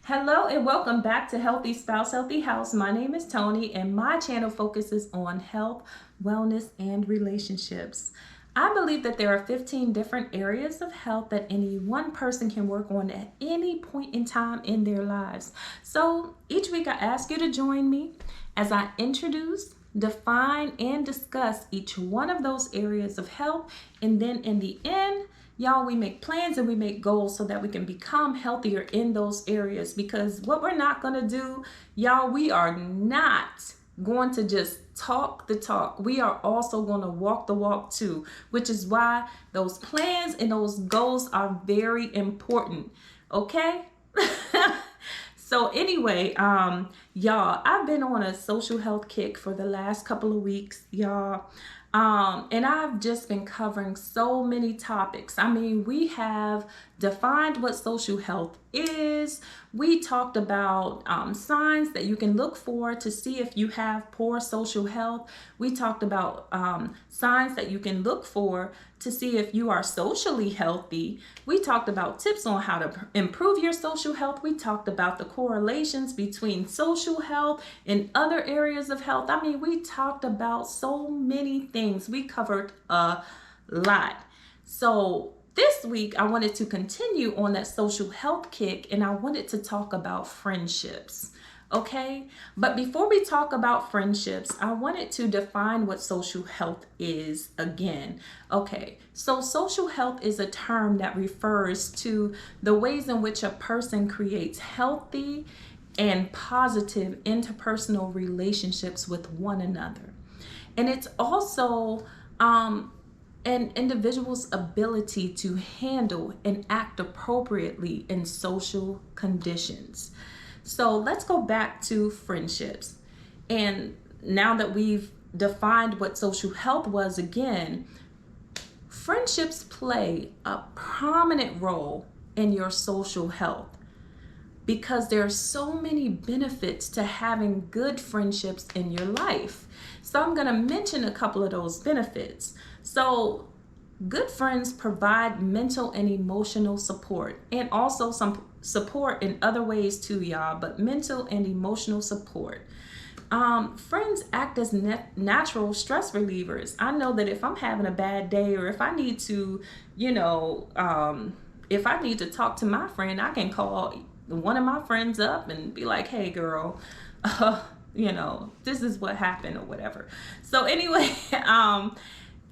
Hello and welcome back to Healthy Spouse, Healthy House. My name is Tony and my channel focuses on health, wellness, and relationships. I believe that there are 15 different areas of health that any one person can work on at any point in time in their lives. So each week I ask you to join me as I introduce, define, and discuss each one of those areas of health. And then in the end, y'all, we make plans and we make goals so that we can become healthier in those areas. Because what we're not going to do, y'all, we are not going to just talk the talk. We are also going to walk the walk too, which is why those plans and those goals are very important. Okay? So anyway, y'all, I've been on a social health kick for the last couple of weeks, y'all. And I've just been covering so many topics. I mean, we have defined what social health is. We talked about signs that you can look for to see if you have poor social health. We talked about signs that you can look for to see if you are socially healthy. We talked about tips on how to improve your social health. We talked about the correlations between social health and other areas of health. I mean, we talked about so many things. We covered a lot. So this week, I wanted to continue on that social health kick and I wanted to talk about friendships. Okay, but before we talk about friendships, I wanted to define what social health is again. Okay, so social health is a term that refers to the ways in which a person creates healthy and positive interpersonal relationships with one another. And it's also an individual's ability to handle and act appropriately in social conditions. So let's go back to friendships. And now that we've defined what social health was again, friendships play a prominent role in your social health because there are so many benefits to having good friendships in your life. So I'm going to mention a couple of those benefits. So good friends provide mental and emotional support and also some support in other ways too, y'all, but mental and emotional support. Friends act as natural stress relievers. I know that if I'm having a bad day or if I need to, if I need to talk to my friend, I can call one of my friends up and be like, hey girl, this is what happened or whatever. So anyway,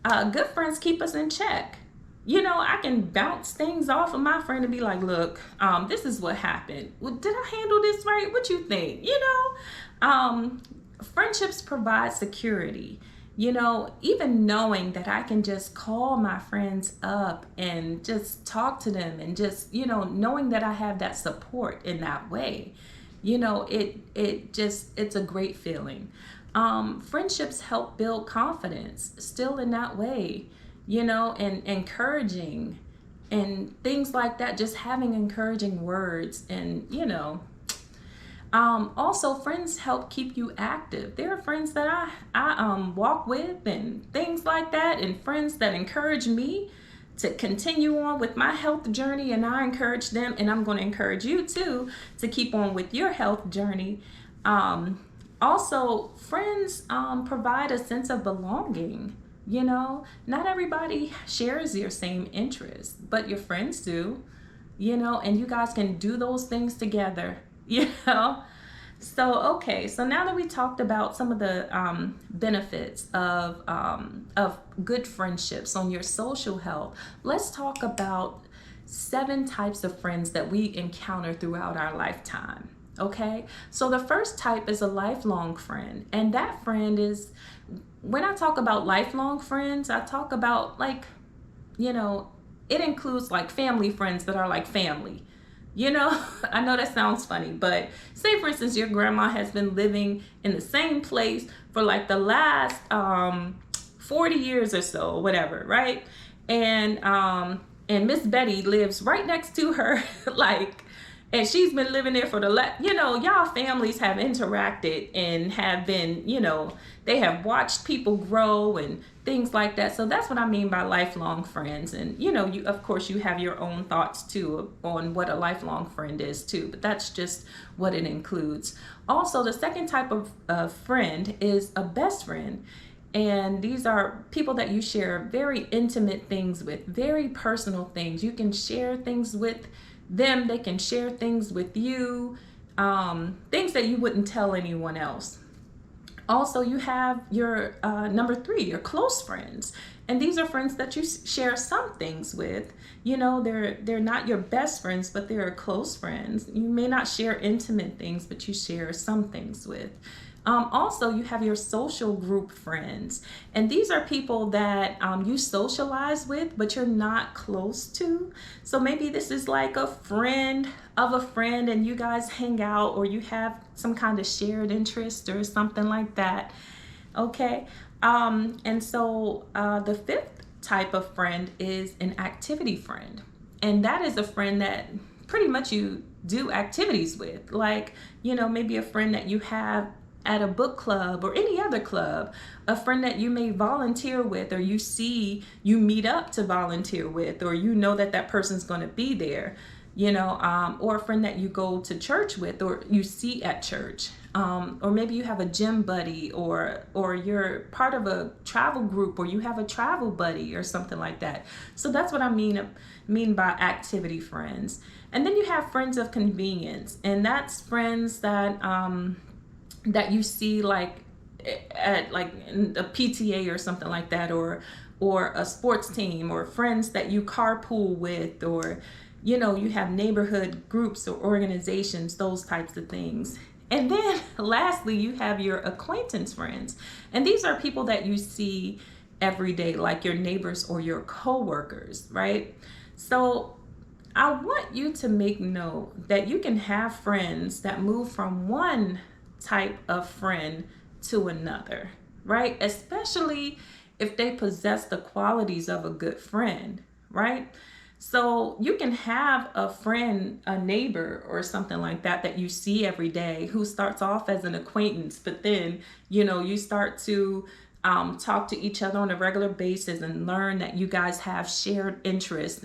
good friends keep us in check. I can bounce things off of my friend and be like, look, this is what happened. Well, did I handle this right? What you think? Friendships provide security. Even knowing that I can just call my friends up and just talk to them and just, knowing that I have that support in that way, it's a great feeling. Friendships help build confidence still in that way, and encouraging and things like that, just having encouraging words and, also friends help keep you active. There are friends that I walk with and things like that, and friends that encourage me to continue on with my health journey, and I encourage them, and I'm going to encourage you too to keep on with your health journey. Also, friends provide a sense of belonging. Not everybody shares your same interests, but your friends do, and you guys can do those things together, So, okay, so now that we talked about some of the benefits of good friendships on your social health, let's talk about 7 types of friends that we encounter throughout our lifetime. Okay, so the first type is a lifelong friend, and that friend is, when I talk about lifelong friends, I talk about it includes like family friends that are like family. I know that sounds funny, but say for instance, your grandma has been living in the same place for like the last 40 years or so, whatever, right? And Miss Betty lives right next to her, like and she's been living there for y'all families have interacted and have been, they have watched people grow and things like that. So that's what I mean by lifelong friends. And you of course you have your own thoughts too on what a lifelong friend is too, but that's just what it includes. Also, the second type of friend is a best friend. And these are people that you share very intimate things with, very personal things. You can share things with them, they can share things with you, things that you wouldn't tell anyone else. Also, you have your number three, your close friends. And these are friends that you share some things with. They're not your best friends, but they're close friends. You may not share intimate things, but you share some things with. Also, you have your social group friends, and these are people that you socialize with, but you're not close to. So maybe this is like a friend of a friend, and you guys hang out, or you have some kind of shared interest or something like that. Okay. And so the fifth type of friend is an activity friend, and that is a friend that pretty much you do activities with, like, maybe a friend that you have at a book club or any other club, a friend that you may volunteer with, or you meet up to volunteer with, or that person's going to be there, or a friend that you go to church with, or you see at church, or maybe you have a gym buddy, or you're part of a travel group, or you have a travel buddy or something like that. So that's what I mean by activity friends. And then you have friends of convenience, and that's friends that you see like at like a PTA or something like that, or a sports team, or friends that you carpool with, or you have neighborhood groups or organizations, those types of things. And then lastly, you have your acquaintance friends, and these are people that you see every day, like your neighbors or your coworkers, right? So I want you to make note that you can have friends that move from one type of friend to another, right? Especially if they possess the qualities of a good friend, right? So you can have a friend, a neighbor or something like that you see every day, who starts off as an acquaintance, but then you start to talk to each other on a regular basis and learn that you guys have shared interests,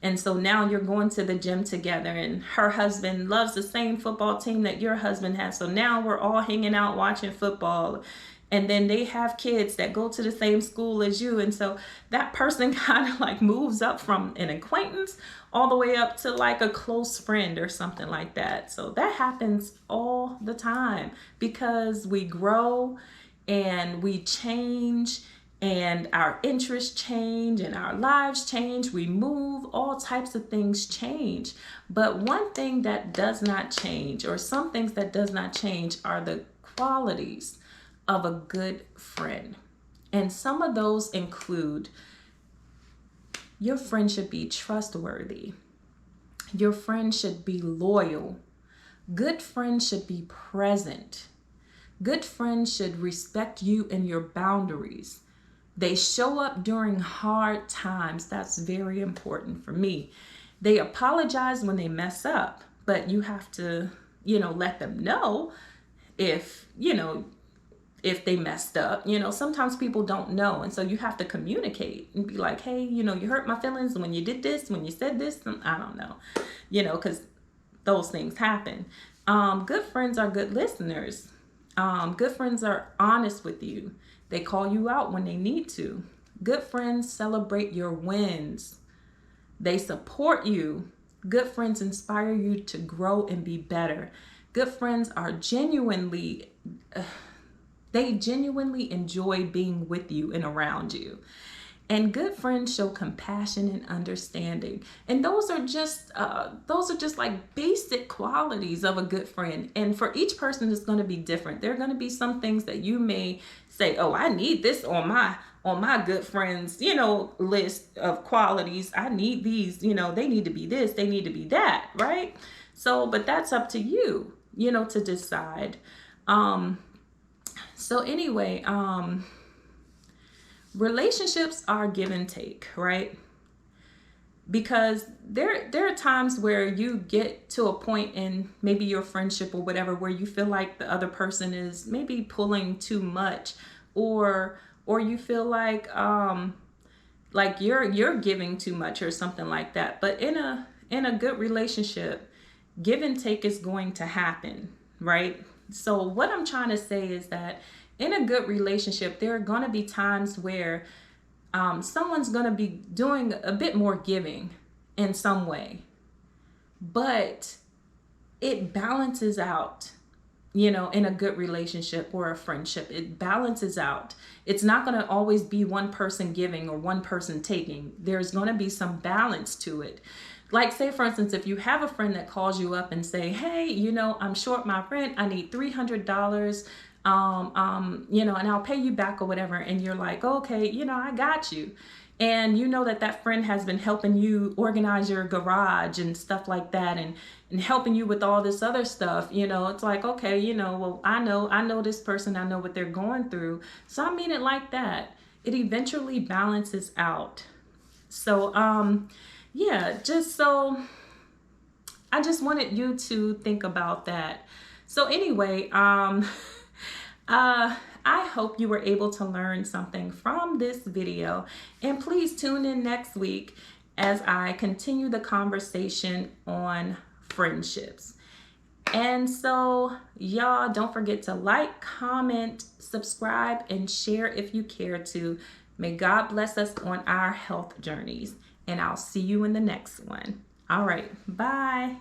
and so now you're going to the gym together, and her husband loves the same football team that your husband has, so now we're all hanging out watching football. And then they have kids that go to the same school as you, and so that person kind of like moves up from an acquaintance all the way up to like a close friend or something like that. So that happens all the time because we grow and we change, and our interests change, and our lives change. We move, all types of things change. But one thing that does not change, or some things that does not change, are the qualities of a good friend. And some of those include: your friend should be trustworthy. Your friend should be loyal. Good friends should be present. Good friends should respect you and your boundaries. They show up during hard times. That's very important for me. They apologize when they mess up, but you have to, let them know if they messed up. Sometimes people don't know, and so you have to communicate and be like, hey, you hurt my feelings when you did this, when you said this. I don't know, because those things happen. Good friends are good listeners. Good friends are honest with you. They call you out when they need to. Good friends celebrate your wins. They support you. Good friends inspire you to grow and be better. Good friends are genuinely enjoy being with you and around you. And good friends show compassion and understanding. And those are just like basic qualities of a good friend. And for each person, it's going to be different. There are going to be some things that you may say, oh, I need this on my good friends, list of qualities. I need these, they need to be this, they need to be that, right? So, but that's up to you, to decide. So anyway, relationships are give and take, right? because there are times where you get to a point in maybe your friendship or whatever where you feel like the other person is maybe pulling too much, or you feel like you're giving too much or something like that. But in a good relationship, give and take is going to happen, right? So what I'm trying to say is that in a good relationship, there are going to be times where someone's going to be doing a bit more giving in some way, but it balances out. In a good relationship or a friendship, it balances out. It's not going to always be one person giving or one person taking. There's going to be some balance to it. Like, say for instance, if you have a friend that calls you up and say, hey, I'm short my rent, I need $300, and I'll pay you back or whatever, and you're like, okay, I got you. And you know that friend has been helping you organize your garage and stuff like that, and helping you with all this other stuff. It's like, okay, well, I know this person, I know what they're going through. So I mean it like that. It eventually balances out. So, yeah, I just wanted you to think about that. So anyway, I hope you were able to learn something from this video, and please tune in next week as I continue the conversation on friendships. And so y'all, don't forget to like, comment, subscribe, and share if you care to. May God bless us on our health journeys, and I'll see you in the next one. All right, bye.